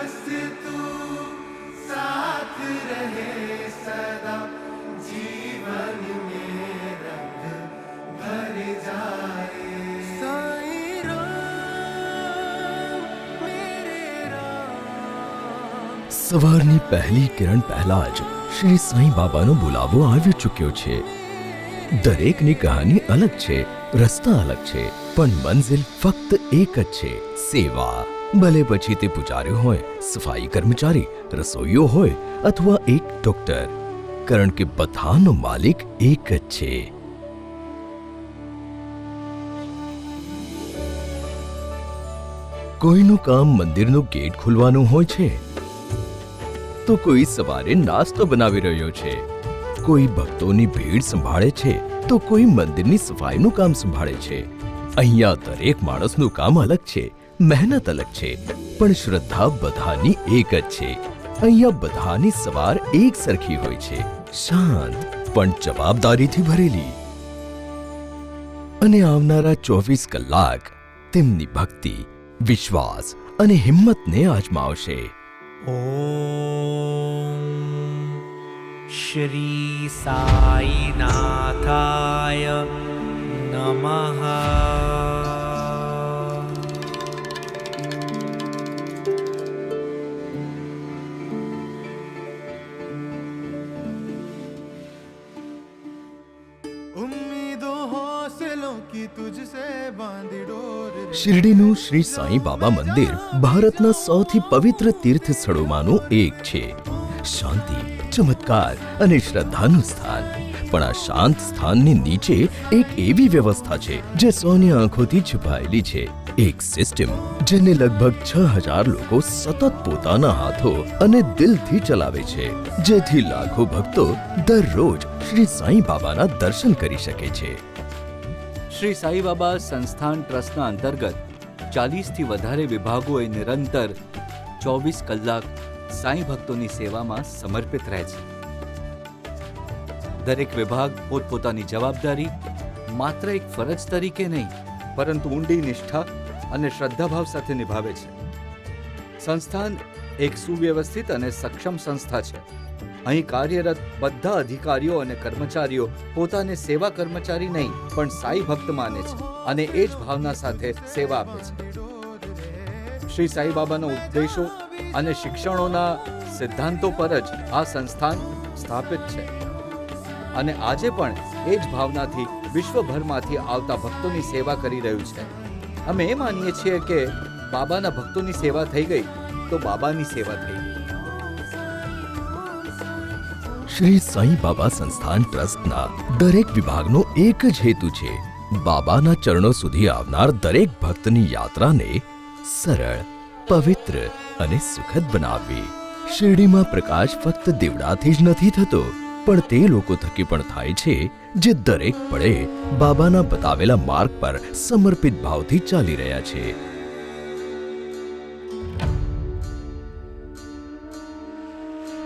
बस तू साथ रहे सदा, जीवन में रंग भर जाए। साईं राम मेरे राम। સવારની પહેલી કિરણ પહેલા જ શ્રી સાંઈ બાબાનો બોલાવો આવી ચૂક્યો છે. દરેકની કહાની અલગ છે, રસ્તા અલગ છે, પણ મંઝિલ ફક્ત એક જ છે, સેવા. ભલે પછી તે પૂજારી હોય, સફાઈ કર્મચારી, રસોઈયો હોય અથવા એક ડોક્ટર, કારણ કે બધાનો માલિક એક જ છે. કોઈનું કામ મંદિરનું ગેટ ખોલવાનું હોય છે, તો કોઈ સવારે નાસ્તો બનાવી રહ્યો છે, કોઈ ભક્તોની ભીડ સંભાળે છે, તો કોઈ મંદિરની સફાઈનું કામ સંભાળે છે. અહીંયા દરેક માણસનું કામ અલગ છે, મહેનત અલગ છે, પણ શ્રદ્ધા બધાની એક જ છે. અહીંયા બધાની સવાર એક સરખી હોય છે, શાંત પણ જવાબદારીથી ભરેલી. અને આવનારા 24 કલાક તેમની ભક્તિ, વિશ્વાસ અને હિંમતને આજમાવશે. ॐ श्री साईनाथाय नमः। उम्मीदों हौसलों की तुझसे बांधी डोर। શિરડીનું શ્રી સાંઈ બાબા મંદિર ભારતના સૌથી પવિત્ર તીર્થ સ્થળોમાંનું એક છે. શાંતિ, ચમત્કાર અને શ્રદ્ધાનું સ્થાન. પણ આ શાંત સ્થાનની નીચે એક એવી વ્યવસ્થા છે જે સૌની આંખોથી છુપાયેલી છે. એક સિસ્ટમ જેને લગભગ 6000 લોકો સતત પોતાના હાથો અને દિલથી ચલાવે છે, જેથી લાખો ભક્તો દરરોજ શ્રી સાંઈ બાબાના દર્શન કરી શકે છે. શ્રી સાઈ બાબા સંસ્થાન ટ્રસ્ટના અંતર્ગત 40થી વધારે વિભાગોએ નિરંતર 24 કલાક સાંઈ ભક્તોની સેવામાં સમર્પિત રહે છે. દરેક વિભાગ પોતપોતાની જવાબદારી માત્ર એક ફરજ તરીકે નહીં, પરંતુ ઊંડી નિષ્ઠા અને શ્રદ્ધાભાવ સાથે નિભાવે છે. સંસ્થાન એક સુવ્યવસ્થિત અને સક્ષમ સંસ્થા છે. અહીં કાર્યરત બધા અધિકારીઓ અને કર્મચારીઓ પોતાને સેવા કર્મચારી નહીં પણ સાઈ ભક્ત માને છે અને એ જ ભાવના સાથે સેવા આપે છે. શ્રી સાઈ બાબાના ઉપદેશો અને શિક્ષણોના સિદ્ધાંતો પર જ આ સંસ્થાન સ્થાપિત છે અને આજે પણ એ જ ભાવનાથી વિશ્વભરમાંથી આવતા ભક્તોની સેવા કરી રહ્યું છે. અમે એ માનીએ છીએ કે બાબાના ભક્તોની સેવા થઈ ગઈ તો બાબાની સેવા થઈ ગઈ. શ્રી સાંઈ બાબા સંસ્થાન ટ્રસ્ટના દરેક વિભાગનો એક જ હેતુ છે, બાબાના ચરણો સુધી આવનાર દરેક ભક્તની યાત્રાને સરળ, પવિત્ર અને સુખદ બનાવવી. શિરડીમાં પ્રકાશ ફક્ત દીવડાથી જ નથી થતો, પણ તે લોકો થકી પણ થાય છે જે દરેક પળે બાબાના બતાવેલા માર્ગ પર સમર્પિત ભાવથી ચાલી રહ્યા છે.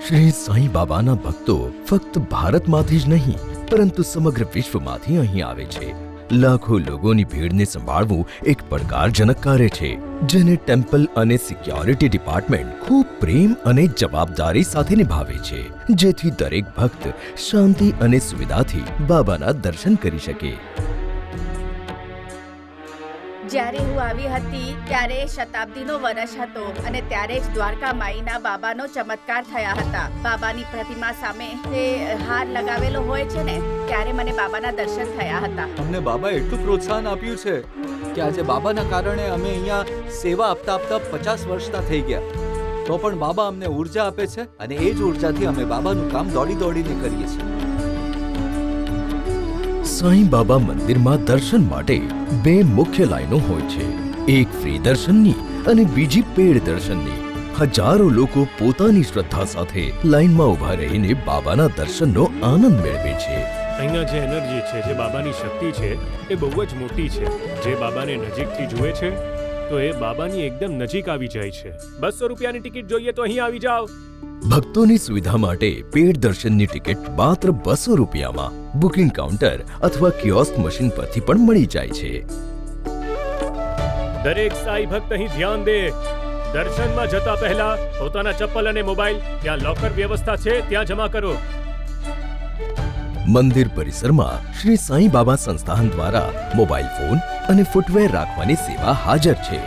શ્રી સાંઈ બાબાના ભક્તો ફક્ત ભારતમાંથી જ નહીં પરંતુ સમગ્ર વિશ્વમાંથી અહીં આવે છે. લાખો લોકોની ભીડને સંભાળવું એક પડકારજનક કાર્ય છે, જેને ટેમ્પલ અને સિક્યોરિટી ડિપાર્ટમેન્ટ ખૂબ પ્રેમ અને જવાબદારી સાથે નિભાવે છે, જેથી દરેક ભક્ત શાંતિ અને સુવિધાથી બાબાના દર્શન કરી શકે. જ્યારે હું આવી હતી ત્યારે શતાબ્દીનો વર્ષ હતો અને ત્યારે જ દ્વારકા માઈના બાબાનો ચમત્કાર થયા હતા. બાબાની પ્રતિમા સામે તે હાર લગાવેલો હોય છે ને, ત્યારે મને બાબાના દર્શન થયા હતા. અમને બાબાએ એટલું પ્રોત્સાહન આપ્યું છે કે આજે બાબાના કારણે અમે અહીંયા સેવા આપતા આપતા 50 વર્ષના થઈ ગયા. તો પણ બાબા અમને ઉર્જા આપે છે અને એ જ ઉર્જાથી અમે બાબાનું કામ દોડી દોડીને કરીએ છીએ. સાંઈ બાબા મંદિરમાં દર્શન માટે 2 મુખ્ય લાઈનો હોય છે, એક ફ્રી દર્શનની અને બીજી પેડ દર્શનની. હજારો લોકો પોતાની શ્રદ્ધા સાથે લાઈનમાં ઊભા રહીને બાબાના દર્શનનો આનંદ મેળવે છે. અહીંયા જે એનર્જી છે, જે બાબાની શક્તિ છે, એ બહુ જ મોટી છે. જે બાબાને નજીકથી જુએ છે તો એ બાબાની એકદમ નજીક આવી જાય છે. 200 રૂપિયાની ટિકિટ જોઈએ તો અહીં આવી જાઓ. ભક્તોની સુવિધા માટે પેડ દર્શનની ટિકિટ માત્ર 200 રૂપિયામાં બુકિંગ કાઉન્ટર અથવા કિયોસ્ક મશીન પરથી પણ મળી જાય છે. દરેક સાઈ ભક્ત અહીં ધ્યાન દે. દર્શનમાં જતા પહેલા પોતાના ચપ્પલ અને મોબાઈલ ત્યાં લોકર વ્યવસ્થા છે ત્યાં જમા કરો. મંદિર પરિસરમાં શ્રી સાંઈ બાબા સંસ્થાન દ્વારા મોબાઈલ ફોન અને ફૂટવેર રાખવાની સેવા હાજર છે.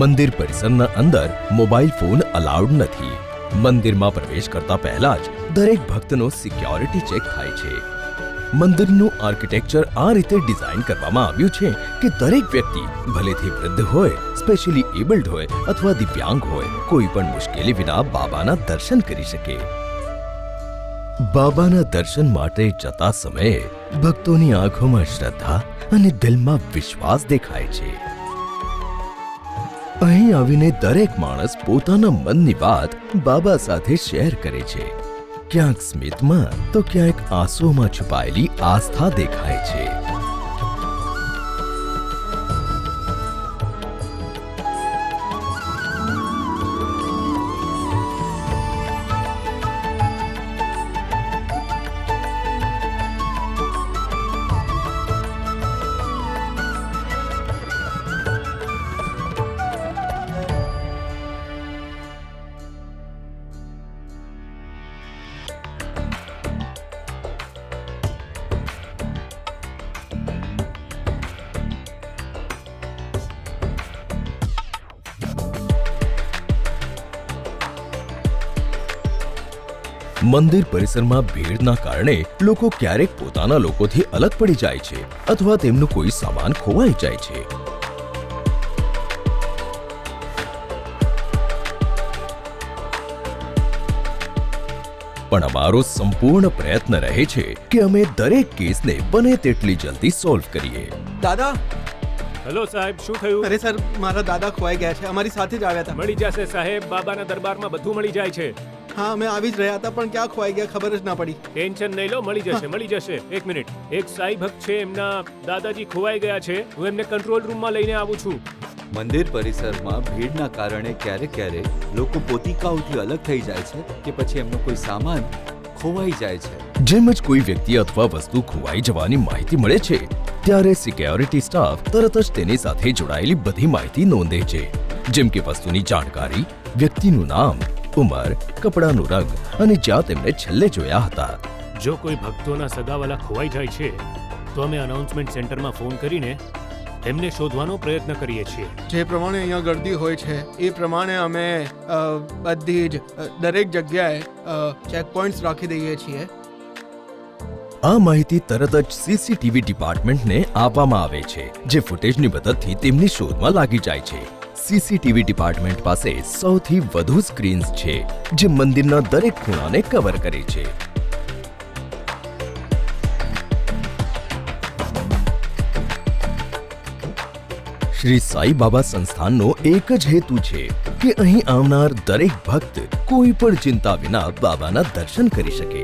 મંદિર પરિસરના અંદર મોબાઈલ ફોન અલાઉડ નથી. મંદિરમાં પ્રવેશ કરતા પહેલા જ દરેક ભક્તનો સિક્યોરિટી ચેક થાય છે. મંદિરનું આર્કિટેક્ચર આ રીતે ડિઝાઇન કરવામાં આવ્યું છે કે દરેક વ્યક્તિ ભલેથી વૃદ્ધ હોય, સ્પેશિયલી એબલ્ડ હોય અથવા દિવ્યાંગ હોય, કોઈ પણ મુશ્કેલી વિના બાબાના દર્શન કરી શકે. બાબાના દર્શન માટે જતા સમયે ભક્તોની આંખોમાં શ્રદ્ધા અને દિલમાં વિશ્વાસ દેખાય છે. અહીં આવીને દરેક માણસ પોતાના મનની વાત બાબા સાથે શેર કરે છે. ક્યાંક સ્મિતમાં તો ક્યાંક આંસુઓમાં છુપાયેલી આસ્થા દેખાય છે. મંદિર પરિસરમાં ભીડના કારણે લોકો ક્યારેક પોતાના લોકોથી અલગ પડી જાય છે અથવા તેમનું કોઈ સામાન ખોવાઈ જાય છે. પણ અમારો સંપૂર્ણ પ્રયત્ન રહે છે કે અમે દરેક કેસને બને તેટલી જલ્દી સોલ્વ કરીએ. દાદા, હેલો સાહેબ, શું થયું? અરે સર, મારા દાદા ખોવાઈ ગયા છે. અમારી સાથે જ આવ્યા હતા. મળી જશે સાહેબ, બાબાના દરબારમાં બધું મળી જાય છે. હા, અમે આવી જ રહ્યા હતા, પણ ક્યાં ખોવાઈ ગયા ખબર જ ના પડી. ટેન્શન નહીં લો, મળી જશે, મળી જશે. એક મિનિટ, એક સાઈ ભક્ત છે, એમના દાદાજી ખોવાઈ ગયા છે. હું એમને કંટ્રોલ રૂમમાં લઈને આવું છું. મંદિર પરિસરમાં ભીડના કારણે ક્યારેક લોકો પોતિકાઓથી અલગ થઈ જાય છે કે પછી એમનો કોઈ સામાન ખોવાઈ જાય છે. જેમ જ કોઈ વ્યક્તિ અથવા વસ્તુ ખોવાઈ જવાની માહિતી મળે છે ત્યારે સિક્યોરિટી સ્ટાફ તરત જ તેની સાથે જોડાયેલી બધી માહિતી નોંધે છે, જેમ કે વસ્તુની જાણકારી, વ્યક્તિનું નામ, ઉંમર, કપડાનો રંગ અને જ્યાં તેમને છેલ્લે જોયા હતા. જો કોઈ ભક્તોના સગાવાલા ખોવાઈ જાય છે તો અમે અનાઉન્સમેન્ટ સેન્ટરમાં ફોન કરીને તેમને શોધવાનો પ્રયત્ન કરીએ છીએ. જે પ્રમાણે અહીંયા ગળદી હોય છે એ પ્રમાણે અમે બધી જ દરેક જગ્યાએ ચેક પોઈન્ટ્સ રાખી દઈએ છીએ. આ માહિતી તરત જ સીસીટીવી ડિપાર્ટમેન્ટને આપવામાં આવે છે, જે ફૂટેજની મદદથી તેમની શોધમાં લાગી જાય છે. સીસીટીવી ડિપાર્ટમેન્ટ પાસે સૌથી વધુ સ્ક્રીન્સ છે, જે મંદિરના દરેક ખૂણાને કવર કરે છે. શ્રી સાઈ બાબા સંસ્થાનનો એક જ હેતુ છે કે અહીં આવનાર દરેક ભક્ત કોઈ પણ ચિંતા વિના બાબાના દર્શન કરી શકે.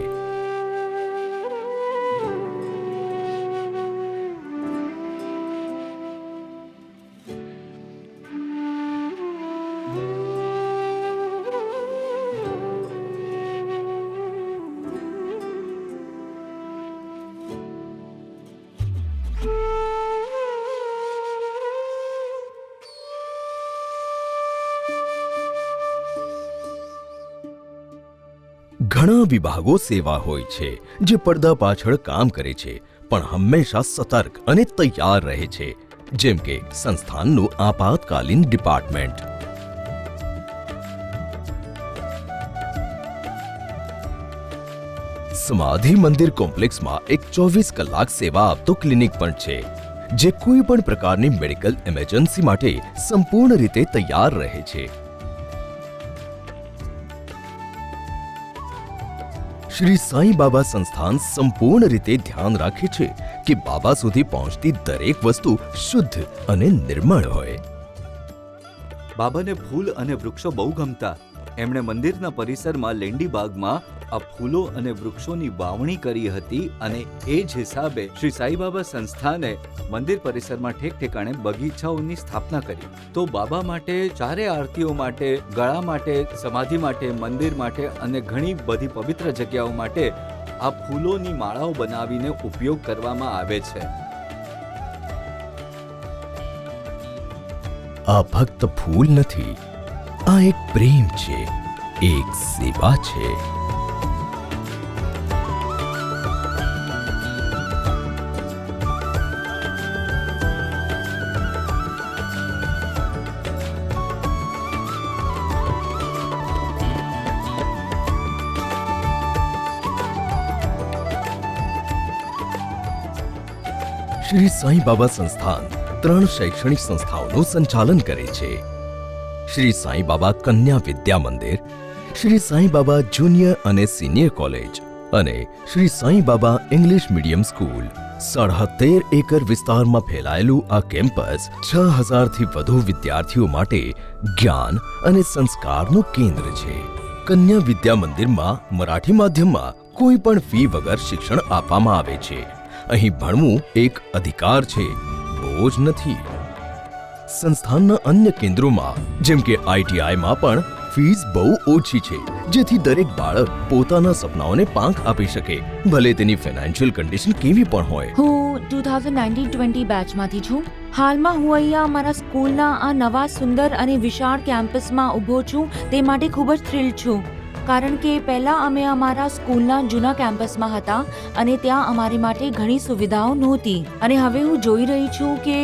ઘણા વિભાગો સેવા હોય છે જે પડદા પાછળ કામ કરે છે પણ હંમેશા સતર્ક અને તૈયાર રહે છે, જેમ કે સંસ્થાનનું આપાતકાલીન ડિપાર્ટમેન્ટ. સમાધિ મંદિર કોમ્પ્લેક્સમાં એક 24 કલાક સેવા આપતો ક્લિનિક પણ છે, જે કોઈ પણ પ્રકારની મેડિકલ ઇમરજન્સી માટે સંપૂર્ણ રીતે તૈયાર રહે છે. શ્રી સાઈ બાબા સંસ્થાન સંપૂર્ણ રીતે ધ્યાન રાખે છે કે બાબા સુધી પહોંચતી દરેક વસ્તુ શુદ્ધ અને નિર્મળ હોય. બાબાને ફૂલ અને વૃક્ષો બહુ ગમતા. એમણે મંદિરના પરિસરમાં લેંડી બાગમાં આ ફૂલો અને વૃક્ષોની વાવણી કરી હતી અને એ જ હિસાબે શ્રી સાઈબાબા સંસ્થાને મંદિર પરિસરમાં ઠેક ઠેકાણે બગીચાઓની સ્થાપના કરી. તો બાબા માટે ચારે આરતીઓ માટે, ગળા માટે, સમાધિ માટે, મંદિર માટે અને ઘણી બધી પવિત્ર જગ્યાઓ માટે આ ફૂલોની માળાઓ બનાવીને ઉપયોગ કરવામાં આવે છે. આ ફક્ત ફૂલ નથી, આ એક પ્રેમ છે, એક સેવા છે. શ્રી સાંઈ બાબા સંસ્થાન 3 શૈક્ષણિક સંસ્થાઓનું સંચાલન કરે છે. શ્રી સાંઈ બાબા કન્યા વિદ્યા મંદિર, શ્રી સાંઈ બાબા જુનિયર અને સિનિયર કોલેજ અને શ્રી સાંઈ બાબા ઇંગ્લિશ મીડિયમ સ્કૂલ. 73 એકર વિસ્તારમાં ફેલાયેલું આ કેમ્પસ 6000થી વધુ વિદ્યાર્થીઓ માટે જ્ઞાન અને સંસ્કારનું કેન્દ્ર છે. કન્યા વિદ્યા મંદિરમાં મરાઠી માધ્યમમાં કોઈ પણ ફી વગર શિક્ષણ આપવામાં આવે છે. અહીં ભણવું એક અધિકાર છે, બોજ નથી. સંસ્થાનના અન્ય કેન્દ્રોમાં જેમ કે ITIમાં પણ ફીસ બહુ ઓછી છે, જેથી દરેક બાળક પોતાના સપનાઓને પાંખ આપી શકે, ભલે તેની ફાઇનાન્શિયલ કન્ડિશન કેવી પણ હોય. હું 2019-20 બેચમાંથી છું. હાલમાં હું અહીંયા મારા સ્કૂલના આ નવા સુંદર અને વિશાળ કેમ્પસમાં ઊભો છું, તે માટે ખૂબ જ થ્રિલ છું. કારણ કે પહેલાં અમે અમારા સ્કૂલના જૂના કેમ્પસમાં હતા અને ત્યાં અમારી માટે ઘણી સુવિધાઓ નહોતી, અને હવે હું જોઈ રહી છું કે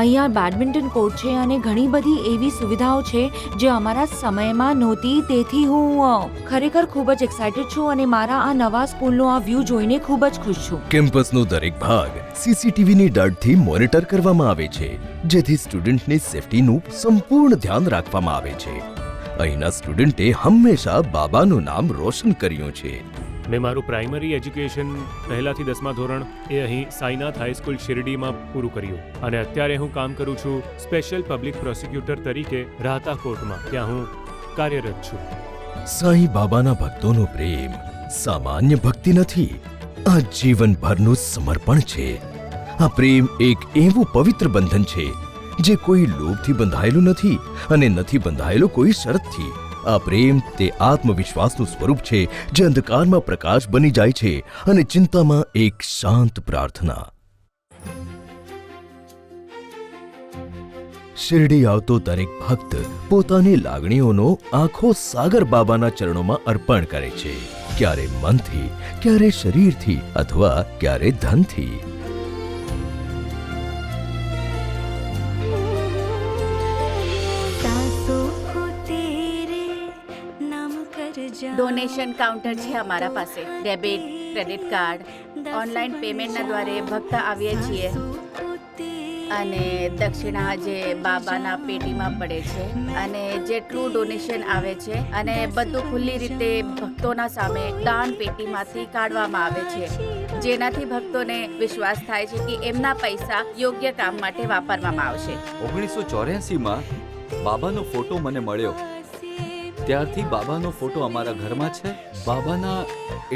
અહીંયા બેડમિન્ટન કોર્ટ છે અને ઘણી બધી એવી સુવિધાઓ છે જે અમારા સમયમાં નહોતી. તેથી હું ખરેખર ખૂબ જ એક્સાઇટેડ છું અને મારા આ નવા સ્કૂલનો આ વ્યૂ જોઈને ખૂબ જ ખુશ છું. કેમ્પસનો દરેક ભાગ CCTVની દળથી મોનિટર કરવામાં આવે છે, જેથી સ્ટુડન્ટની સેફટીનું સંપૂર્ણ ધ્યાન રાખવામાં આવે છે. અહીંના સ્ટુડન્ટે હંમેશા બાબાનું નામ રોશન કર્યું છે. મેં મારું પ્રાઇમરી એજ્યુકેશન પહેલાથી 10મા ધોરણ એ અહીં સાઈનાથ હાઈસ્કૂલ શિરડીમાં પૂરું કર્યું, અને અત્યારે હું કામ કરું છું સ્પેશિયલ પબ્લિક પ્રોસિક્યુટર તરીકે રાહતા કોર્ટમાં. ત્યાં હું કાર્યરત છું. સાંઈ બાબાના ભક્તોનો પ્રેમ સામાન્ય ભક્તિ નથી, આ જીવનભરનું સમર્પણ છે. આ પ્રેમ એક એવું પવિત્ર બંધન છે જે કોઈ લોભથી બંધાયેલું નથી અને નથી બંધાયેલું કોઈ શરતથી. આ પ્રેમ તે આત્મવિશ્વાસનું સ્વરૂપ છે જે અંધકારમાં પ્રકાશ બની જાય છે અને ચિંતામાં એક શાંત પ્રાર્થના. શિરડી આવતો દરેક ભક્ત પોતાની લાગણીઓનો આખો સાગર બાબાના ચરણોમાં અર્પણ કરે છે, ક્યારે મનથી, ક્યારે શરીરથી અથવા ક્યારે ધનથી. ડોનેશન કાઉન્ટર છે અમારા પાસે. ડેબિટ, ક્રેડિટ કાર્ડ, ઓનલાઈન પેમેન્ટના દ્વારે ભક્ત આવીએ છીએ અને દક્ષિણા જે બાબાના પેટીમાં પડે છે અને જેટલું ડોનેશન આવે છે અને બધું ખુલ્લી રીતે ભક્તોના સામે દાન પેટીમાંથી કાઢવામાં આવે છે, જેનાથી ભક્તોને વિશ્વાસ થાય છે કે એમના પૈસા યોગ્ય કામ માટે વાપરવામાં આવશે. 1984માં બાબાનો ફોટો મને મળ્યો. ત્યારથી બાબાનો ફોટો અમારા ઘરમાં છે. બાબાના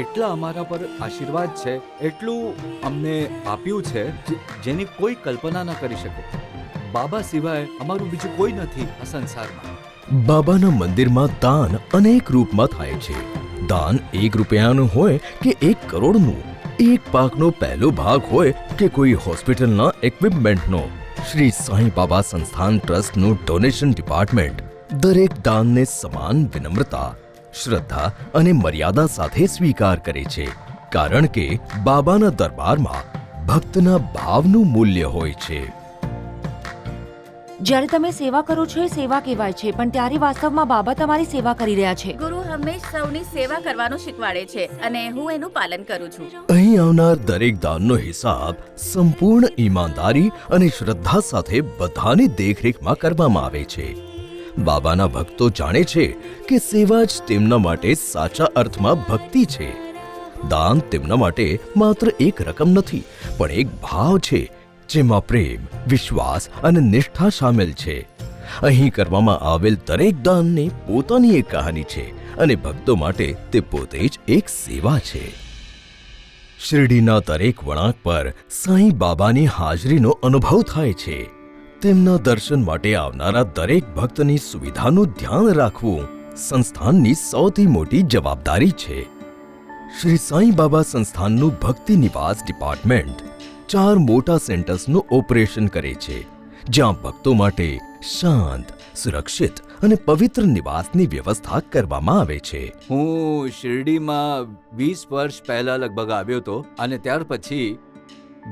એટલા અમારા પર આશીર્વાદ છે, એટલું અમને આપ્યું છે જેની કોઈ કલ્પના ન કરી શકે. બાબા સિવાય અમારું બીજું કોઈ નથી આ સંસારમાં. બાબાના મંદિરમાં દાન અનેક રૂપમાં થાય છે. દાન 1 રૂપિયાનું હોય કે 1 કરોડનું, 1 પાકનો પહેલો ભાગ હોય કે કોઈ હોસ્પિટલના ઇક્વિપમેન્ટનો. શ્રી સાંઈ બાબા સંસ્થાન ટ્રસ્ટનું ડોનેશન ડિપાર્ટમેન્ટ દરેક દાનને સમાન વિનમ્રતા, શ્રદ્ધા અને મર્યાદા સાથે સ્વીકાર કરે છે, કારણ કે બાબાના દરબારમાં ભક્તના ભાવનું મૂલ્ય હોય છે. જ્યારે તમે સેવા કરો છો એ સેવા કહેવાય છે, પણ ત્યારે વાસ્તવમાં બાબા તમારી સેવા કરી રહ્યા છે. ગુરુ હંમેશ સૌની સેવા કરવાનું શીખવાડે છે અને હું એનું પાલન કરું છું. અહીં આવનાર દરેક દાનનો હિસાબ સંપૂર્ણ ઈમાનદારી અને શ્રદ્ધા સાથે બધાની દેખરેખમાં કરવામાં આવે છે. બાબાના ભક્તો જાણે છે કે સેવા જ તેમના માટે સાચા અર્થમાં ભક્તિ છે. દાન તેમના માટે માત્ર એક રકમ નથી, પણ એક ભાવ છે જેમાં પ્રેમ, વિશ્વાસ અને નિષ્ઠા સામેલ છે. અહીં કરવામાં આવેલ દરેક દાનની પોતાની એક કહાની છે અને ભક્તો માટે તે પોતે જ એક સેવા છે. શિરડીના દરેક વળાંક પર સાંઈ બાબાની હાજરીનો અનુભવ થાય છે. તેમના દર્શન માટે આવનારા દરેક ભક્તની સુવિધાનું ધ્યાન રાખવું સંસ્થાનની સૌથી મોટી જવાબદારી છે. શ્રી સાંઈ બાબા સંસ્થાનનું ભક્તિ નિવાસ ડિપાર્ટમેન્ટ 4 મોટા સેન્ટર્સનું ઓપરેશન કરે છે, જ્યાં ભક્તો માટે શાંત, સુરક્ષિત અને પવિત્ર નિવાસની વ્યવસ્થા કરવામાં આવે છે. હું શિરડીમાં 20 વર્ષ પહેલા લગભગ આવ્યો હતો અને ત્યાર પછી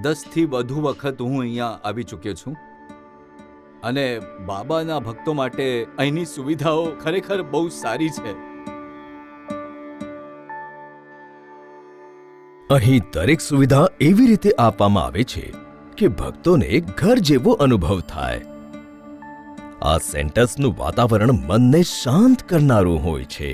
10 થી વધુ વખત હું અહીંયા આવી ચૂક્યો છું અને બાબાના ભક્તો માટે અહીંની સુવિધાઓ ખરેખર બહુ સારી છે. અહીં દરેક સુવિધા એવી રીતે આપવામાં આવે છે કે ભક્તોને ઘર જેવો અનુભવ થાય. આ સેન્ટર્સનું વાતાવરણ મનને શાંત કરનારું હોય છે.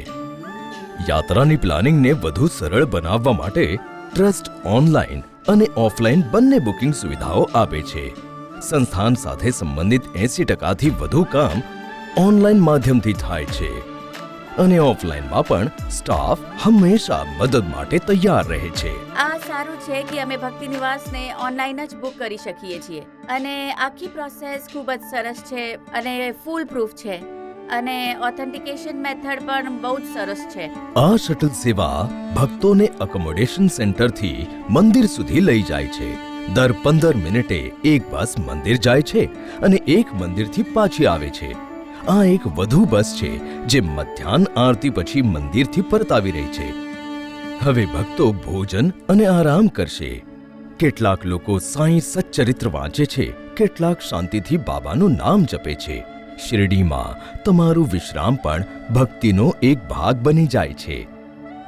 યાત્રાની પ્લાનિંગને વધુ સરળ બનાવવા માટે ટ્રસ્ટ ઓનલાઈન અને ઓફલાઈન બંને બુકિંગ સુવિધાઓ આપે છે. સંસ્થાન સાથે સંબંધિત 80%થી વધુ કામ ઓનલાઈન માધ્યમથી થાય છે અને ઓફલાઈનમાં પણ સ્ટાફ હંમેશા મદદ માટે તૈયાર રહે છે. આ સારું છે કે અમે ભક્તિ નિવાસને ઓનલાઈન જ બુક કરી શકીએ છીએ અને આખી પ્રોસેસ ખૂબ જ સરસ છે અને ફૂલ પ્રૂફ છે અને ઓથેન્ટિકેશન મેથડ પણ બહુ જ સરસ છે. આ શટલ સેવા ભક્તોને અકોમોડેશન સેન્ટરથી મંદિર સુધી લઈ જાય છે. દર 15 મિનિટે એક બસ મંદિર જાય છે અને એક મંદિરથી પાછી આવે છે. આ એક વધુ બસ છે જે મધ્યાહ્ન આરતી પછી મંદિરથી પરત આવી રહી છે. હવે ભક્તો ભોજન અને આરામ કરશે. કેટલાક લોકો સાંઈ સચ્ચરિત્ર વાંચે છે, કેટલાક શાંતિથી બાબાનું નામ જપે છે. શિરડીમાં તમારું વિશ્રામ પણ ભક્તિનો એક ભાગ બની જાય છે.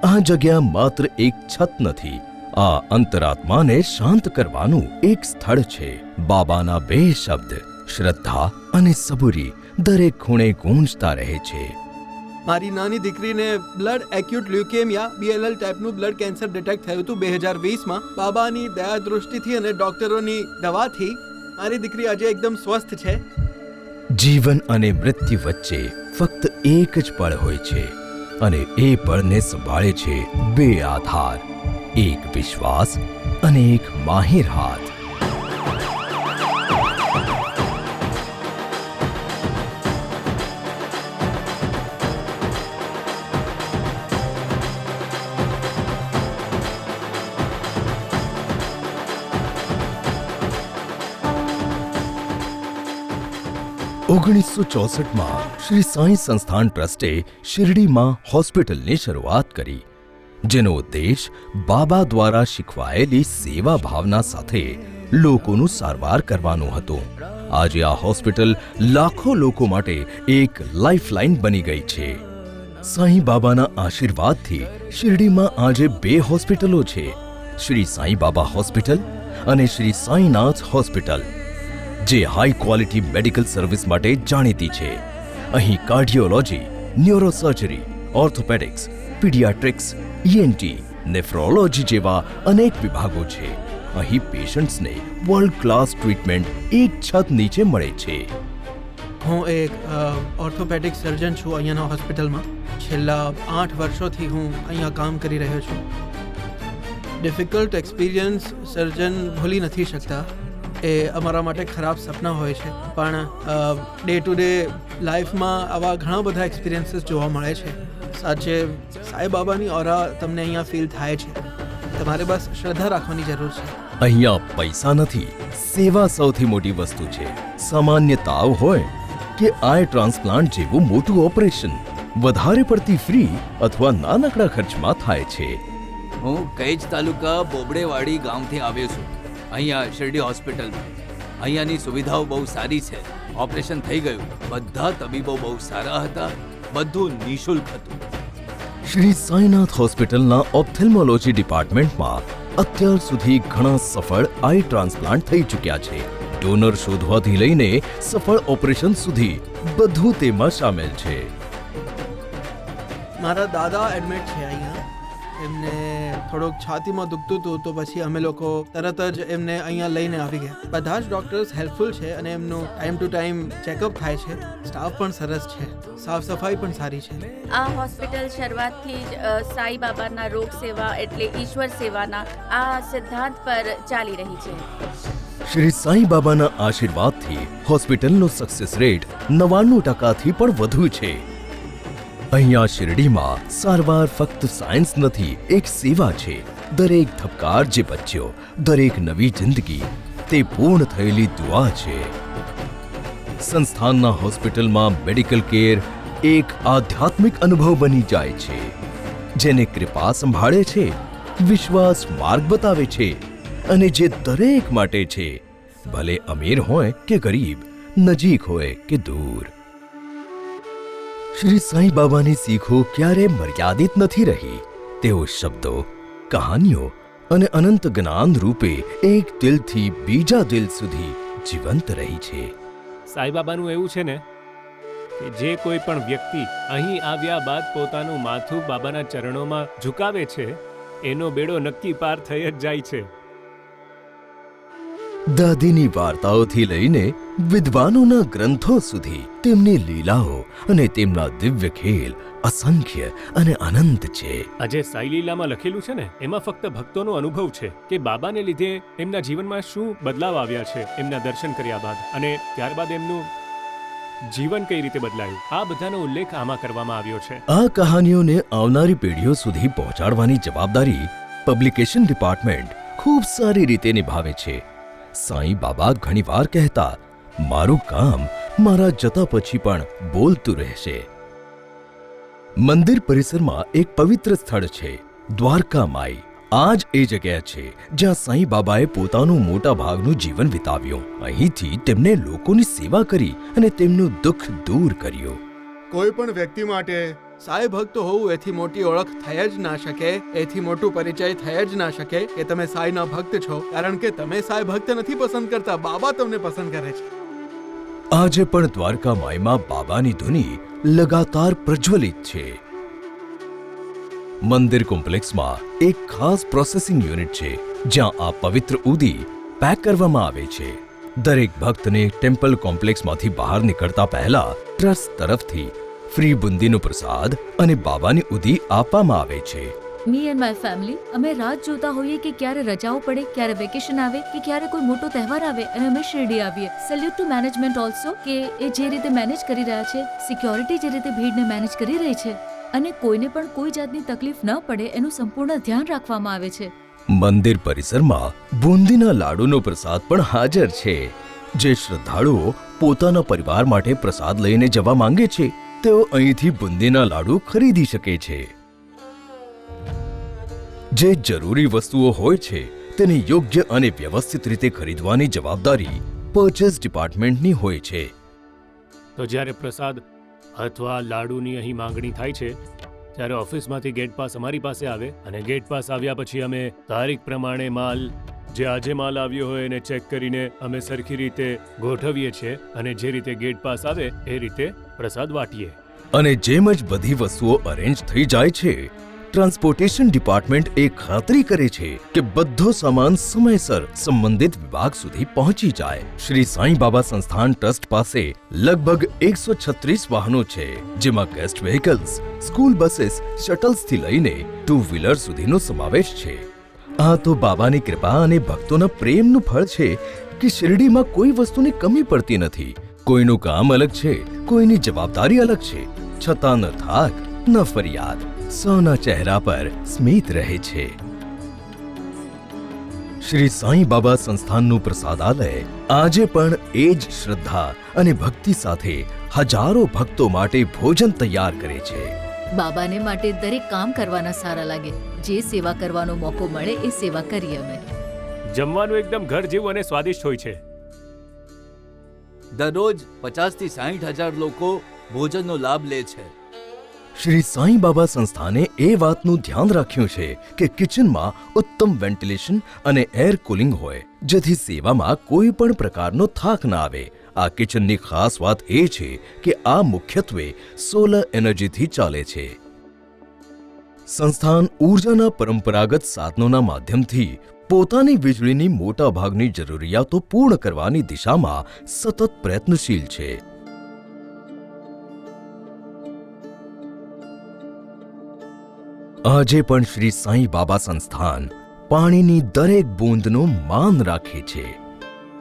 આ જગ્યા માત્ર એક છત નથી, આ અંતરાત્માને શાંત કરવાનું એક સ્થળ છે. બાબાના 2 શબ્દ શ્રદ્ધા અને સબૂરી દરેક ખૂણે ગૂંજતા રહે છે. મારી નાની દીકરીને બ્લડ એક્યુટ લ્યુકેમિયા BLL ટાઈપનું બ્લડ કેન્સર ડિટેક્ટ થયું હતું 2020માં. બાબાની દયા દૃષ્ટિથી અને ડોક્ટરોની દવાથી મારી દીકરી આજે એકદમ સ્વસ્થ છે. જીવન અને મૃત્યુ વચ્ચે ફક્ત એક જ પળ હોય છે અને એ પળને સંભાળે છે 2 આધાર, એક વિશ્વાસ અને એક માહિર હાથ. ઓગણીસો 64માં શ્રી સાંઈ સંસ્થાન ટ્રસ્ટે શિરડીમાં હોસ્પિટલની શરૂઆત કરી, જેનો ઉદ્દેશ બાબા દ્વારા શીખવાયેલી સેવા ભાવના સાથે લોકોનું સારવાર કરવાનો હતો. આજે આ હોસ્પિટલ લાખો લોકો માટે એક લાઇફલાઇન બની ગઈ છે. સાંઈ બાબાના આશીર્વાદથી શિરડીમાં આજે 2 હોસ્પિટલો છે, શ્રી સાંઈ બાબા હોસ્પિટલ અને શ્રી સાંઈનાથ હોસ્પિટલ, જે હાઈ ક્વોલિટી મેડિકલ સર્વિસ માટે જાણીતી છે. અહીં cardiology, neurosurgery, orthopaedics, paediatrics, ENT, nephrology જેવા અનેક વિભાગો છે. અહીં પેશન્ટ્સને વર્લ્ડ ક્લાસ ટ્રીટમેન્ટ એક છત નીચે મળે છે. હું એક ઓર્થોપેડિક સર્જન છું અહીંયાના હોસ્પિટલમાં. છેલ્લા 8 વર્ષોથી હું અહીંયા કામ કરી રહ્યો છું. ડિફિકલ્ટ એક્સપિરિયન્સ સર્જન ભૂલી નથી શકતા. એ અમારા માટે ખરાબ સપના હોય છે, પણ ડે ટુ ડે લાઈફમાં આવા ઘણા બધા એક્સપિરિયન્સીસ જોવા મળે છે. સાચે સાંઈ બાબાની ઓરા તમને અહીંયા ફીલ થાય છે. તમારે બસ શ્રદ્ધા રાખવાની જરૂર છે. અહીંયા પૈસા નથી, સેવા સૌથી મોટી વસ્તુ છે. સામાન્ય તાવ હોય કે આઈ ટ્રાન્સપ્લાન્ટ જેવું મોટું ઓપરેશન વધારે પડતી ફ્રી અથવા નાનકડા ખર્ચમાં થાય છે. હું કૈજ તાલુકા બોબડેવાડી ગામથી આવ્યો છું. અહીંયા શિરડી હોસ્પિટલમાં અહીંયાની સુવિધાઓ બહુ સારી છે. ઓપરેશન થઈ ગયું, બધા તબીબો બહુ સારા હતા, બધું નિઃશુલ્ક હતું. શ્રી સાંઈનાથ હોસ્પિટલના ઓપ્થેલ્મોલોજી ડિપાર્ટમેન્ટમાં અત્યાર સુધી ઘણા સફળ આઈ ટ્રાન્સપ્લાન્ટ થઈ ચૂક્યા છે. ડોનર શોધવાથી લઈને સફળ ઓપરેશન સુધી બધું તેમાં સામેલ છે. મારા દાદા એડમિટ છે અહીંયા. એમને થોડોક છાતીમાં દુખતું હતું, તો પછી અમે લોકો તરત જ એમને અહીંયા લઈને આવી ગયા. બધા જ ડોક્ટર્સ હેલ્પફુલ છે અને એમનું ટાઈમ ટુ ટાઈમ ચેકઅપ થાય છે. સ્ટાફ પણ સરસ છે, સાફ સફાઈ પણ સારી છે. આ હોસ્પિટલ શરૂઆતથી જ સાંઈ બાબાના રોગ સેવા એટલે ઈશ્વર સેવાના આ સિદ્ધાંત પર ચાલી રહી છે. શ્રી સાંઈ બાબાના આશીર્વાદથી હોસ્પિટલનો સક્સેસ રેટ 99%થી પણ વધુ છે. અહીંયા શિરડીમાં સારવાર ફક્ત સાયન્સ નથી, એક સેવા છે. દરેક ધબકાર જે બચ્યો, દરેક નવી જિંદગી તે પૂર્ણ થયેલી દુઆ છે. સંસ્થાનના હોસ્પિટલમાં મેડિકલ કેર એક આધ્યાત્મિક અનુભવ બની જાય છે, જેને કૃપા સંભાળે છે, વિશ્વાસ માર્ગ બતાવે છે અને જે દરેક માટે છે, ભલે અમીર હોય કે ગરીબ, નજીક હોય કે દૂર. શ્રી સાંઈ બાબાની શીખો ક્યારે મર્યાદિત નથી રહી. તેઓ શબ્દો, કહાનીઓ અને અનંત જ્ઞાન રૂપે એક દિલથી બીજા દિલ સુધી જીવંત રહી છે. સાંઈબાબાનું એવું છે ને કે જે કોઈ પણ વ્યક્તિ અહીં આવ્યા બાદ પોતાનું માથું બાબાના ચરણોમાં ઝુકાવે છે, એનો બેડો નક્કી પાર થઈ જ જાય છે. દાદીની વાર્તાઓથી લઈને વિદ્વાનોના ગ્રંથો સુધી તેમની લીલાઓ અને તેમના દિવ્ય ખેલ અસંખ્ય અને અનંત છે. આજે સાઈ લીલામાં લખેલું છે ને, એમાં ફક્ત ભક્તોનો અનુભવ છે કે બાબાને લીધે એમના જીવનમાં શું બદલાવ આવ્યા છે એમના દર્શન કર્યા બાદ, અને ત્યારબાદ એમનું જીવન કઈ રીતે બદલાયું. આ બધાનો ઉલ્લેખ આમાં કરવામાં આવ્યો છે. આ કહાનીઓને આવનારી પેઢીઓ સુધી પહોંચાડવાની જવાબદારી પબ્લિકેશન ડિપાર્ટમેન્ટ ખૂબ સારી રીતે નિભાવે છે. સાંઈ બાબા ઘણીવાર કહેતા, મારું કામ મારા જતા પછી પણ બોલતું રહેશે. મંદિર પરિસરમાં એક પવિત્ર સ્થળ છે, દ્વારકા માઈ. આ જ એ જગ્યા છે જ્યાં સાંઈ બાબાએ પોતાનું મોટા ભાગનું જીવન વિતાવ્યું. અહીંથી તેમને લોકોની સેવા કરી અને તેમનું દુઃખ દૂર કર્યું. કોઈ પણ વ્યક્તિ માટે સાંઈ ભક્ત હોવું એથી મોટી ઓળખ થઈ જ ના શકે, એથી મોટું પરિચય થઈ જ ના શકે કે તમે સાંઈના ભક્ત છો, કારણ કે તમે સાંઈ ભક્ત નથી પસંદ કરતા, બાબા તમને પસંદ કરે છે. આજે પણ દ્વારકા માઈમાં બાબાની ધૂની લગાતાર પ્રજ્વલિત છે. મંદિર કોમ્પ્લેક્સમાં એક ખાસ પ્રોસેસિંગ યુનિટ છે જ્યાં આ પવિત્ર ઉદી પેક કરવામાં આવે છે. દરેક ભક્તને ટેમ્પલ કોમ્પ્લેક્સમાંથી બહાર નીકળતા પહેલા ટ્રસ્ટ તરફથી ફ્રી બુંદીનો પ્રસાદ અને બાબાની ઉદી આપવામાં આવે છે. મી એન્ડ માય ફેમિલી, અમે રાત જોતા હોઈએ કે ક્યારે રજાઓ પડે, ક્યારે વેકેશન આવે કે ક્યારે કોઈ મોટો તહેવાર આવે અને અમે શિરડી આવીએ. સેલ્યુટ ટુ મેનેજમેન્ટ ઓલ્સો કે એ જે રીતે મેનેજ કરી રહ્યા છે, સિક્યોરિટી જે રીતે ભીડને મેનેજ કરી રહી છે અને કોઈને પણ કોઈ જાતની તકલીફ ન પડે એનું સંપૂર્ણ ધ્યાન રાખવામાં આવે છે. મંદિર પરિસરમાં બુંદીના લાડુનો પ્રસાદ પણ હાજર છે. જે શ્રદ્ધાળુઓ પોતાના પરિવાર માટે પ્રસાદ લઈને જવા માંગે છે, તેઓ અહીંથી બુંદીના લાડુ ખરીદી શકે છે. જે જરૂરી વસ્તુઓ હોય છે તેને યોગ્ય અને વ્યવસ્થિત રીતે ખરીદવાની જવાબદારી પર્ચેસ ડિપાર્ટમેન્ટની હોય છે. તો જ્યારે પ્રસાદ અથવા લાડુની અહીં માંગણી થાય છે, ત્યારે ઓફિસમાંથી ગેટ પાસ અમારી પાસે આવે અને ગેટ પાસ આવ્યા પછી અમે તારીખ પ્રમાણે માલ, જે આજે માલ આવ્યો હોય એને ચેક કરીને અમે સરખી રીતે ગોઠવીએ છીએ અને જે રીતે ગેટ પાસ આવે એ રીતે પ્રસાદ વાટીએ. અને જેમ જ બધી વસ્તુઓ અરેન્જ થઈ જાય છે, ટ્રાન્સપોર્ટેશન ડિપાર્ટમેન્ટ એ ખાતરી કરે છે કે બધો સામાન સમયસર સંબંધિત વિભાગ સુધી પહોંચી જાય. શ્રી સાંઈ બાબા સંસ્થાન ટ્રસ્ટ પાસે લગભગ 136 વાહનો છે, જેમાં ગેસ્ટ વ્હીકલ્સ, સ્કૂલ બसेस, શટલ્સથી લઈને 2 વ્હીલર સુધીનો સમાવેશ છે. આ તો બાબાની કૃપા અને ભક્તોના પ્રેમનું ફળ છે કે શિરડીમાં કોઈ વસ્તુની કમી પડતી નથી. કોઈનું કામ અલગ છે, કોઈની જવાબદારી અલગ છે, છતાં ન થાક ન ફરિયાદ, સૌના ચહેરા પર સ્મિત રહે છે. શ્રી સાંઈ બાબા સંસ્થાનનું પ્રસાદાલય આજે પણ એ જ શ્રદ્ધા અને ભક્તિ સાથે હજારો ભક્તો માટે ભોજન તૈયાર કરે છે. બાબાને માટે દરેક કામ કરવાના સારા લાગે. જે સેવા કરવાનો મોકો મળે એ સેવા કરીએ અમે. જમવાનું એકદમ ઘર જેવું અને સ્વાદિષ્ટ હોય છે. દરરોજ 50 થી 60 હજાર લોકો ભોજનનો લાભ લે છે. શ્રી સાંઈ બાબા સંસ્થાને એ વાતનું ધ્યાન રાખ્યું છે કે કિચનમાં ઉત્તમ વેન્ટિલેશન અને એર કુલિંગ હોય, જેથી સેવામાં કોઈ પણ પ્રકારનો થાક ના આવે. આ કિચનની ખાસ વાત એ છે કે આ મુખ્યત્વે સોલર એનર્જીથી ચાલે છે. સંસ્થાન ઊર્જાના પરંપરાગત સાધનોના માધ્યમથી પોતાની વીજળીની મોટા ભાગની જરૂરિયાતો પૂર્ણ કરવાની દિશામાં સતત પ્રયત્નશીલ છે. આજે પણ શ્રી સાંઈ બાબા સંસ્થાન પાણીની દરેક બૂંદનું માન રાખે છે.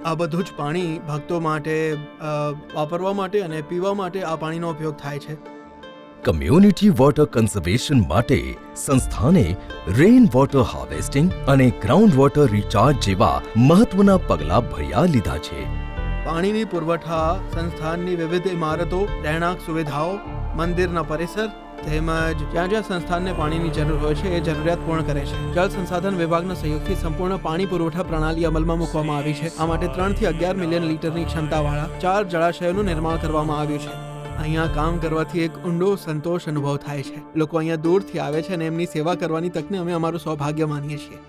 આ બધું જ પાણી ભક્તો માટે વાપરવા માટે અને પીવા માટે આ પાણીનો ઉપયોગ થાય છે. કમ્યુનિટી વોટર કન્ઝર્વેશન માટે સંસ્થાને રેઇન વોટર હાર્વેસ્ટિંગ અને ગ્રાઉન્ડ વોટર રિચાર્જ જેવા મહત્વના પગલાં ભર્યા લીધા છે. પાણીની પુરવઠા, સંસ્થાનની વિવિધ ઇમારતો, રહેણાંક સુવિધાઓ, મંદિરના પરિસર તેમજ જ્યાં જ્યાં સંસ્થાનને પાણીની જરૂર હોય છે એ જરૂરિયાત પૂર્ણ કરે છે. જળ સંસાધન વિભાગના સહયોગથી સંપૂર્ણ પાણી પુરવઠા પ્રણાલી અમલમાં મૂકવામાં આવી છે. આ માટે 3 થી 11 મિલિયન લીટરની ક્ષમતાવાળા 4 જળાશયોનું નિર્માણ કરવામાં આવ્યું છે. અહીંયા કામ કરવાથી એક ઊંડો સંતોષ અનુભવ થાય છે. લોકો અહીંયા દૂરથી આવે છે અને એમની સેવા કરવાની તકને અમે અમારું સૌભાગ્ય માનીએ છીએ.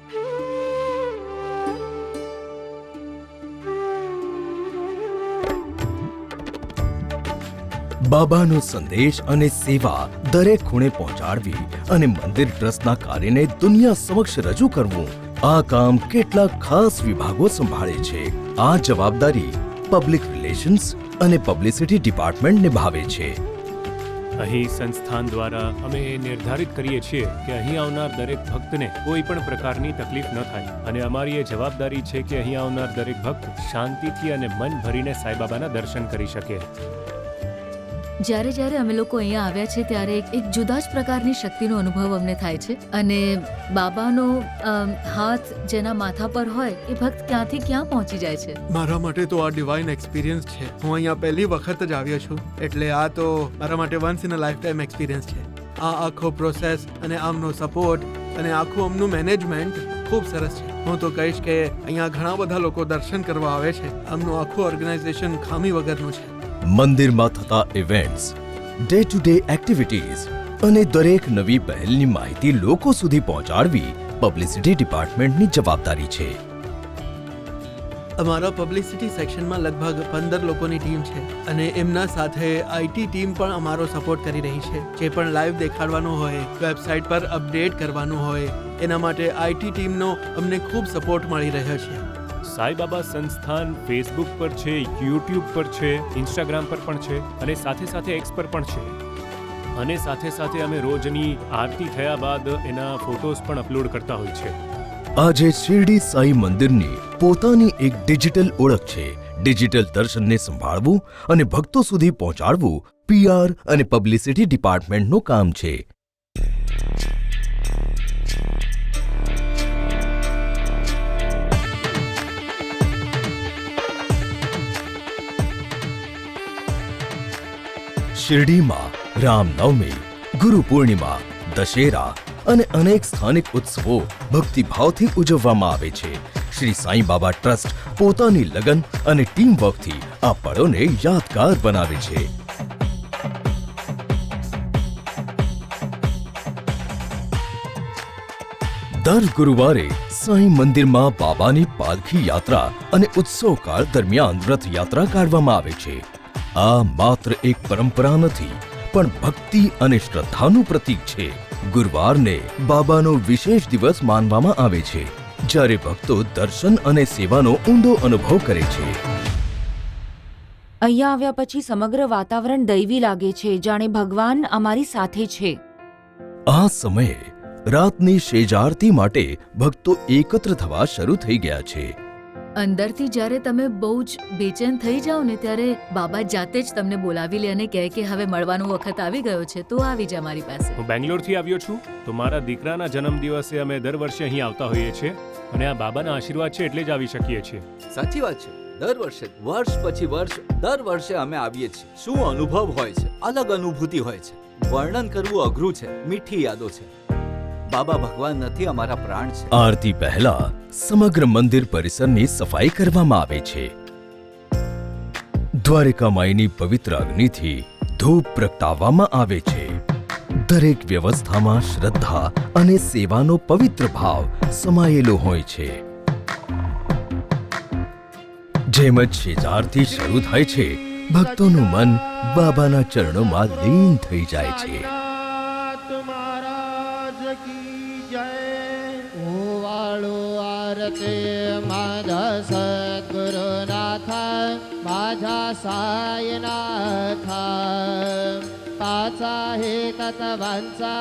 બાબાનો સંદેશ અને સેવા દરેક ખૂણે પહોંચાડવી અને મંદિર ટ્રસ્ટના કાર્યને દુનિયા સમક્ષ રજૂ કરવું, આ કામ કેટલાક ખાસ વિભાગો સંભાળે છે. આ જવાબદારી પબ્લિક રિલેશન્સ અને પબ્લિસિટી ડિપાર્ટમેન્ટ નિભાવે છે. અહીં સંસ્થાન દ્વારા અમે નિર્ધારિત કરીએ છીએ કે અહીં આવનાર દરેક ભક્તને કોઈ પણ પ્રકારની તકલીફ ન થાય અને અમારી એ જવાબદારી છે કે અહીં આવનાર દરેક ભક્ત શાંતિથી અને મન ભરીને સાંઈબાબાના દર્શન કરી શકે. જ્યારે જ્યારે અમે લોકો અહીંયા આવ્યા છે ત્યારે એક જુદા જ પ્રકારની શક્તિનો અનુભવ અમને થાય છે અને બાબાનો હાથ જેના માથા પર હોય એ ભક્ત ક્યાંથી ક્યાં પહોંચી જાય છે. મારા માટે તો આ ડિવાઇન એક્સપિરિયન્સ છે. હું અહીંયા પહેલી વખત જ આવ્યો છું એટલે આ તો મારા માટે once in a life time experience છે. આ આખો પ્રોસેસ અને આમનો સપોર્ટ અને આખું આમનું મેનેજમેન્ટ ખૂબ સરસ છે. હું તો કહીશ કે અહીંયા ઘણા બધા લોકો દર્શન કરવા આવે છે. આમનું આખું ઓર્ગેનાઇઝેશન ખામી વગરનું છે. મંદિરમાં થતા events, day to day activities અને દરેક નવી પહેલની માહિતી લોકો સુધી પહોંચાડવી પબ્લિસિટી ડિપાર્ટમેન્ટની જવાબદારી છે. અમારા પબ્લિસિટી સેક્શનમાં લગભગ 15 લોકોની ટીમ છે અને એમના સાથે આઈટી ટીમ પણ અમારો સપોર્ટ કરી રહી છે. જે પણ લાઈવ દેખાડવાનું હોય, વેબસાઇટ પર અપડેટ કરવાનું હોય, એના માટે આઈટી ટીમનો અમને ખૂબ સપોર્ટ મળી રહ્યો છે. સાંઈબાબા સંસ્થાન ફેસબુક પર છે, યુટ્યુબ પર છે, ઇન્સ્ટાગ્રામ પર પણ છે અને સાથે સાથે એક્સ પર પણ છે. અને સાથે સાથે અમે રોજની આરતી થયા બાદ એના ફોટોઝ પણ અપલોડ કરતા હોય છે. આજે શિરડી સાઈ મંદિરની પોતાની એક ડિજિટલ ઓળખ છે. ડિજિટલ દર્શનને સંભાળવું અને ભક્તો સુધી પહોંચાડવું PR અને પબ્લિસિટી ડિપાર્ટમેન્ટનું કામ છે. શિરડીમાં રામનવમી, ગુરુ પૂર્ણિમા, દશેરા અને અનેક સ્થાનિક ઉત્સવો ભક્તિભાવથી ઉજવવામાં આવે છે. શ્રી સાંઈ બાબા ટ્રસ્ટ પોતાની લગન અને ટીમ વર્કથી આ પળોને યાદગાર બનાવે છે. દર ગુરુવારે સાંઈ મંદિરમાં બાબાની પાલખી યાત્રા અને ઉત્સવકાળ દરમિયાન રથયાત્રા કાઢવામાં આવે છે. આ માત્ર એક પરંપરા નથી પણ ભક્તિ અને શ્રદ્ધાનું પ્રતીક છે. ગુરુવારને બાબાનો વિશેષ દિવસ માનવામાં આવે છે જ્યારે ભક્તો દર્શન અને સેવાનો ઊંડો અનુભવ કરે છે. અહીંયા આવ્યા પછી સમગ્ર વાતાવરણ દૈવી લાગે છે, જાણે ભગવાન અમારી સાથે છે. આ સમયે રાતની શેજારતી માટે ભક્તો એકત્ર થવા શરૂ થઈ ગયા છે. અંદરથી જ્યારે તમે બહુ જ બેચેન થઈ જાઓ ને ત્યારે બાબા જાતે જ તમને બોલાવી લે અને કહે કે હવે મળવાનો વખત આવી ગયો છે તો આવી જા મારી પાસે. હું બેંગ્લોરથી આવ્યો છું તો મારા દીકરાના જન્મદિવસે અમે દર વર્ષે અહીં આવતા હોઈએ છીએ અને આ બાબાના આશીર્વાદ છે એટલે જ આવી શકીએ છીએ. સાચી વાત છે. દર વર્ષે વર્ષ પછી વર્ષ દર વર્ષે અમે આવીએ છીએ. શું અનુભવ હોય છે, અલગ અનુભૂતિ હોય છે. વર્ણન કરવું અઘરું છે. મીઠી યાદો છે. બાબા ભગવાન નથી, અમારા પ્રાણ છે. આરતી પહેલા સમગ્ર મંદિર પરિસરની સફાઈ કરવામાં આવે છે. દ્વારિકા માઈની પવિત્ર અગ્નિથી ધૂપ પ્રગટાવવામાં આવે છે. દરેક વ્યવસ્થામાં શ્રદ્ધા અને સેવાનો પવિત્ર ભાવ સમાયેલો હોય છે. જેમ જ શેજારથી શરૂ થાય છે, ભક્તોનું મન બાબાના ચરણોમાં લીન થઈ જાય છે. माझा सद्गुरुनाथ माझा साईनाथ पाचा हे तत्वांचा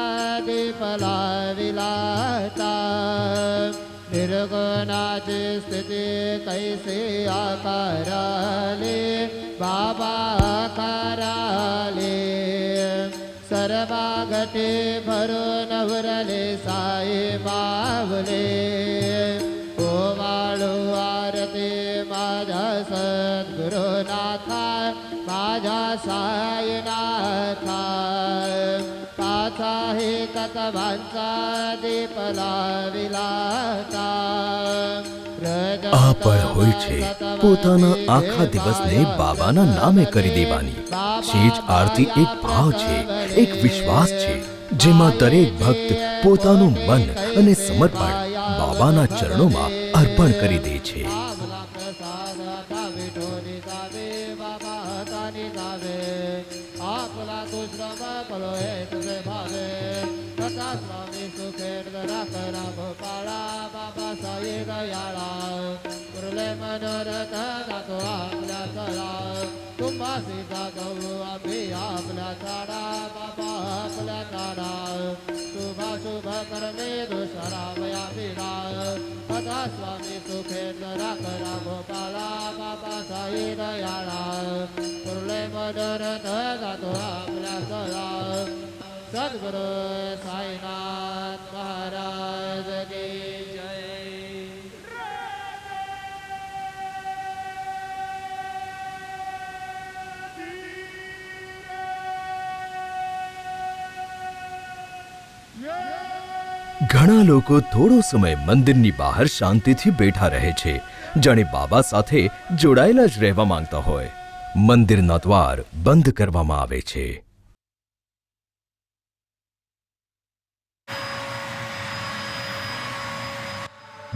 दीप लाविलाता निर्गुणाची स्थिती कैसे आकाराले बाबा आकाराले सर्वा घटे भरून उरले साई बावले आरती माझा सद्गुरुनाथा माझा साईनाथा पाचा हे तत्वांचा दीपला विलाता આ પળ હોય છે પોતાના આખા દિવસને બાબાના નામે કરી દેવાની. શેજ આરતી એક ભાવ છે, એક વિશ્વાસ છે, જેમાં દરેક ભક્ત પોતાનું મન અને સમર્પણ બાબાના ચરણોમાં અર્પણ કરી દે છે. आपला दुश्रम पलो हे तुझे भावे तथा स्वामी सुखेर करा गोपाळा बाबा साई दयाळा कुर्ले मनोरथ जातो आपल्या चळा तुम्हा सीता गहू आम्ही आपल्या झाडा बाबा आपल्या झाडा शुभ शुभ कर्मे दुसरावया विडा तथा स्वामी सुखेर करा गोपाळा बाबा साई दयाळा कुर्ले मनोरथ जातो आपल्या चळा सद्गुरु साईनाथ महाराज की जय. ઘણા લોકો થોડો સમય મંદિરની બહાર શાંતિથી બેઠા રહે છે, જાણે બાબા સાથે જોડાયેલા જ રહેવા માંગતા હોય. મંદિરના દ્વાર બંધ કરવામાં આવે છે.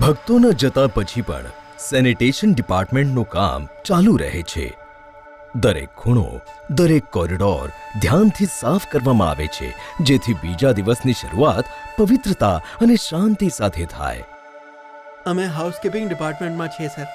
ભક્તોના જતા પછી પણ સેનિટેશન ડિપાર્ટમેન્ટનું કામ ચાલુ રહે છે. દરેક ખૂણો, દરેક કોરિડોર ધ્યાનથી સાફ કરવામાં આવે છે, જેથી બીજા દિવસની શરૂઆત પવિત્રતા અને શાંતિ સાથે થાય. અમે હાઉસકીપિંગ ડિપાર્ટમેન્ટમાં છીએ સર.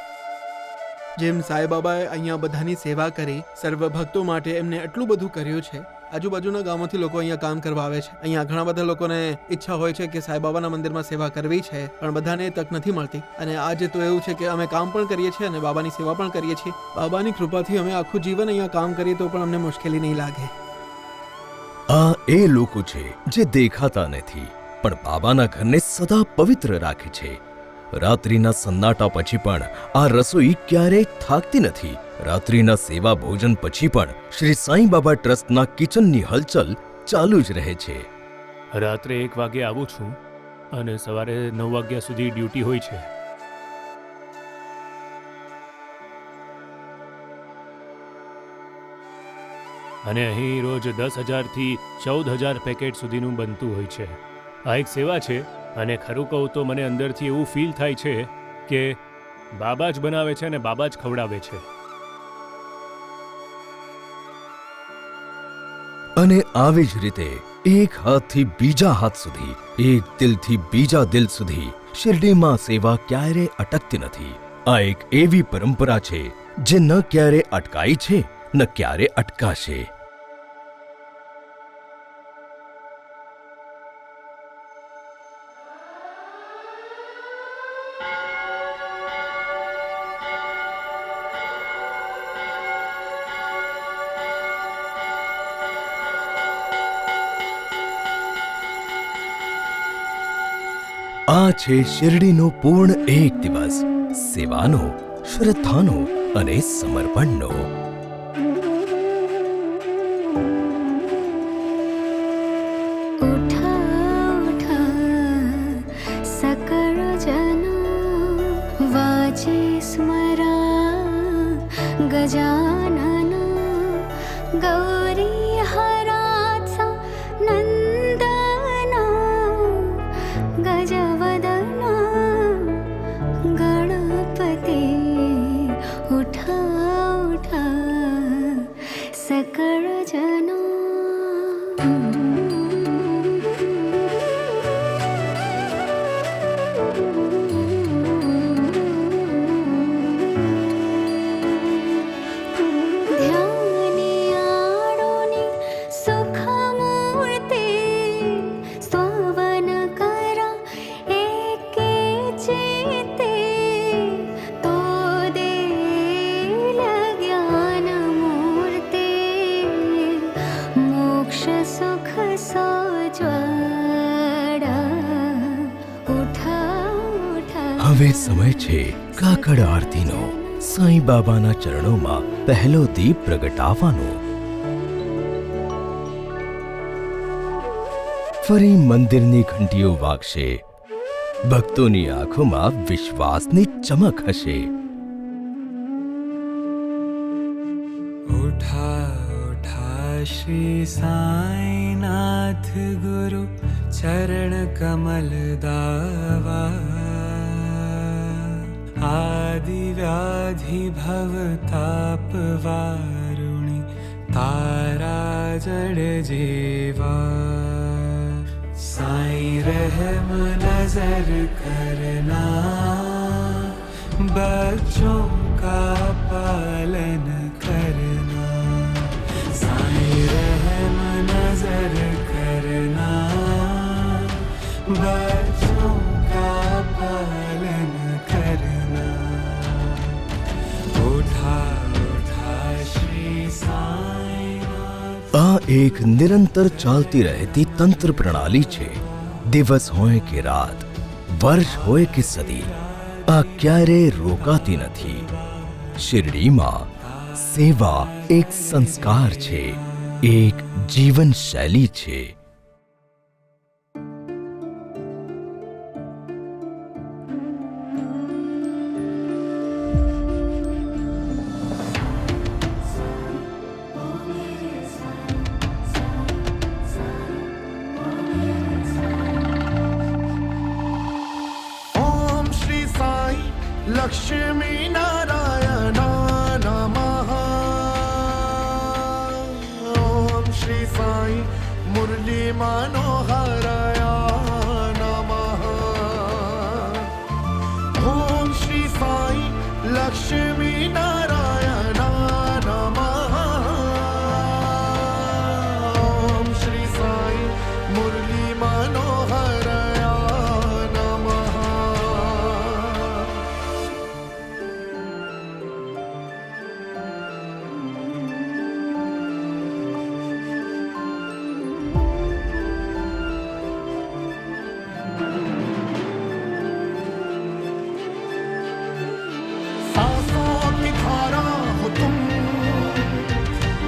જેમ સાંઈબાબાએ અહીંયા બધાની સેવા કરી, સર્વ ભક્તો માટે એમને એટલું બધું કર્યું છે. આજુબાજુના ગામોથી લોકો અહીંયા કામ કરવા આવે છે. અહીંયા ઘણા બધા લોકોને ઈચ્છા હોય છે કે સાંઈબાબાના મંદિરમાં સેવા કરવી છે, પણ બધાને તક નથી મળતી. અને આજે તો એવું છે કે અમે કામ પણ કરીએ છીએ અને બાબાની સેવા પણ કરીએ છીએ. બાબાની કૃપાથી અમે આખું જીવન અહીંયા કામ કરીએ તો પણ અમને મુશ્કેલી નહીં લાગે. આ એ લોકો છે જે દેખાતા નથી, પણ બાબાના ઘરને સદા પવિત્ર રાખે છે. રાત્રિના સન્નાટા પછી પણ આ રસોઈ ક્યારેય થાકતી નથી. રાત્રિના સેવા ભોજન પછી પણ શ્રી સાંઈ બાબા ટ્રસ્ટના કિચનની હલચલ ચાલુ જ રહે છે. રાત્રે 1 વાગે આવું છું અને સવારે 9 વાગ્યા સુધી ડ્યુટી હોય છે. અને અહીં રોજ 10,000 થી 14,000 પેકેટ સુધીનું બનતું હોય છે. આ એક સેવા છે અને ખરું કહું તો મને અંદરથી એવું ફીલ થાય છે કે બાબા જ બનાવે છે અને બાબા જ ખવડાવે છે. અને આવી જ રીતે એક હાથથી બીજા હાથ સુધી, એક દિલથી બીજા દિલ સુધી શિરડીમાં સેવા ક્યારે અટકતી નથી. આ એક એવી પરંપરા છે જે ન ક્યારે અટકાઈ છે ન ક્યારે અટકાશે. આ છે શિરડીનો પૂર્ણ એક દિવસ, સેવાનો, શ્રદ્ધાનો અને સમર્પણનો. सकल जन वाचे स्मरा गजानन गौरी हराचा नंदन गजवदन गणपति उठा उठा सकल जनो હવે સમય છે કાકડ આરતીનો. સાંઈ બાબાના ચરણોમાં પહેલો દીપ પ્રગટાવવાનો. ફરી મંદિરની ઘંટીઓ વાગશે. ભક્તોની આંખોમાં વિશ્વાસની ચમક હશે. उठा उठा श्री साईनाथ गुरु चरण कमल दावा आदि व्याधि भव ताप वारुणि तारा जड़ जीवा साईं रहम नजर करना बच्चों का पालन करना साईं रहम नजर करना बच्चों का पालन करना उठा उठा श्री साईनाथ. આ એક નિરંતર ચાલતી રહેતી તંત્ર પ્રણાલી છે. દિવસ હોય કે રાત, વર્ષ હોય કે સદી, આ ક્યારેય રોકાતી નથી. શિરડીમાં સેવા એક સંસ્કાર છે, એક જીવન શૈલી છે. ओम श्री साई लक्ष्मी नारायण नमः. ओम श्री साई मुरली मनोहराय नमः. ओम श्री साई लक्ष्मी नारायण नमः. ओम श्री साई मुरली मनोहराय नमः. सांसों की धारा हो तुम,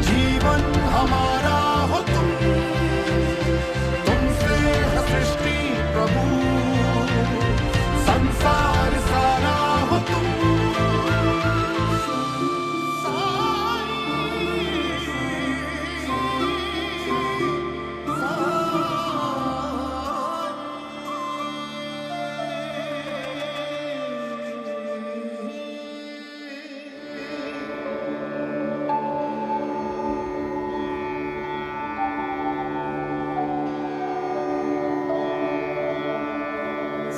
जीवन हमारा हो तुम. तुमसे है सृष्टि प्रभु, संसार सारा हो तुम.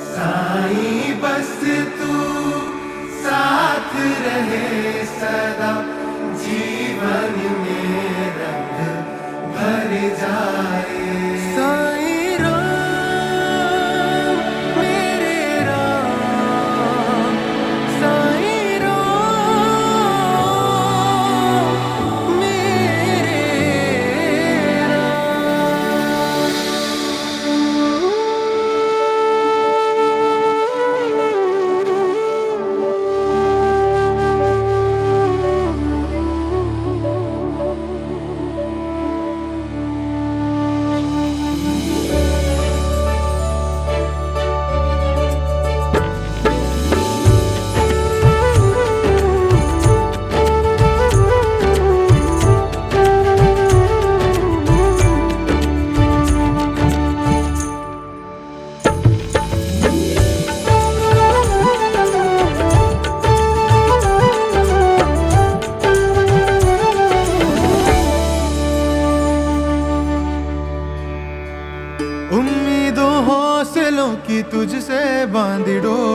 साईं बस तू साथ रहे सदा, जीवन में रंग भर जाए. साईं राम मेरे राम, साईं राम मेरे राम. उम्मीदों हौसलों की तुझसे बांधी डोर.